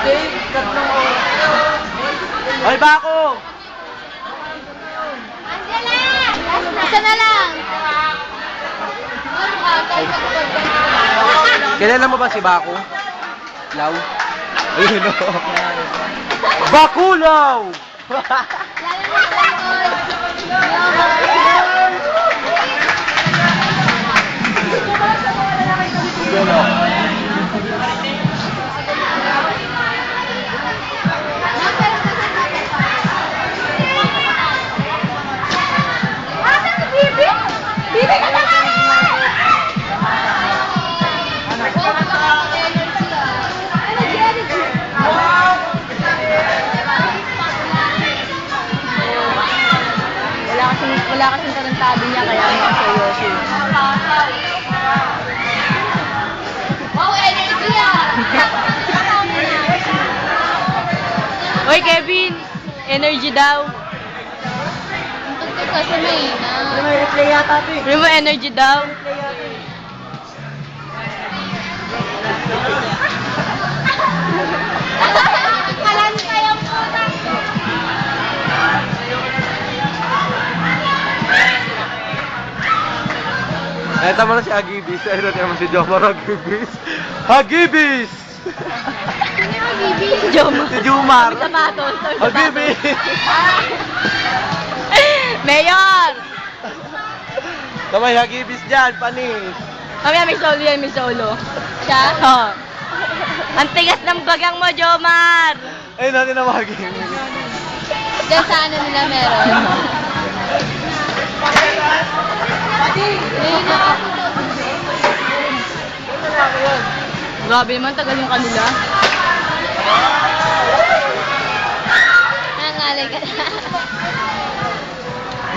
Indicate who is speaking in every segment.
Speaker 1: Hindi, tatlong oras.
Speaker 2: Ay, bako!
Speaker 3: Isa na lang.
Speaker 2: Kilala mo ba si Bako? Law? Ayun o. Bakulaw!
Speaker 3: Bibi ka na nga! Wala kasing tarantado niya kaya mga seryoso. Wow, energy ah!
Speaker 1: Hoy, Kevin! Energy daw.
Speaker 3: Tugtog kasi may ina.
Speaker 1: May replay yata ito eh. Mo energy daw.
Speaker 3: Kalan kayang puta.
Speaker 2: Ay, tama na si Agibis. Ay, natin naman si Jomar Agibis. Agibis!
Speaker 3: Sino yung Bibi?
Speaker 1: Jomar.
Speaker 2: Si Jomar!
Speaker 1: Sapatos.
Speaker 2: Agibis!
Speaker 1: Mayor!
Speaker 2: Tama yung Agibis dyan, panis.
Speaker 1: Mamaya may solo yan, may solo.
Speaker 3: Siya?
Speaker 1: Oo. Ang tigas ng bagang mo, Jomar!
Speaker 2: Ay, natin naman Agibis.
Speaker 3: Diyan sa ano nila meron. Ngayon na ako daw.
Speaker 1: Grabe naman, tagal yung kanila.
Speaker 3: Nangalay ka na.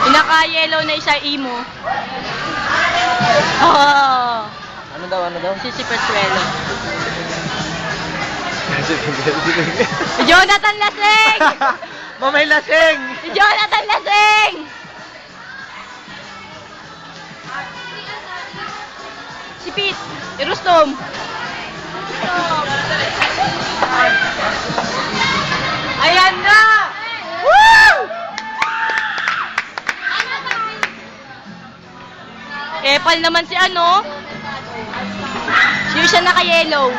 Speaker 1: Pinaka-yellow na isa emo. Oh,
Speaker 2: Ano daw, ano daw?
Speaker 1: si Pesuelo. Si Jonathan Lasing!
Speaker 2: Mamay lasing!
Speaker 1: Si Jonathan Lasing! Si Pete, si Rustom. Ayan na! Woo! Epal naman si ano? Siya naka-yellow.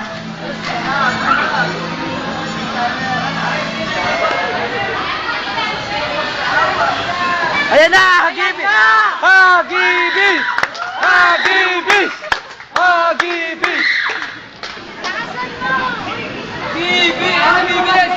Speaker 2: Ayan na! Agibis! Agibis! Agibis! Agibis!
Speaker 1: Bibi! Agibis!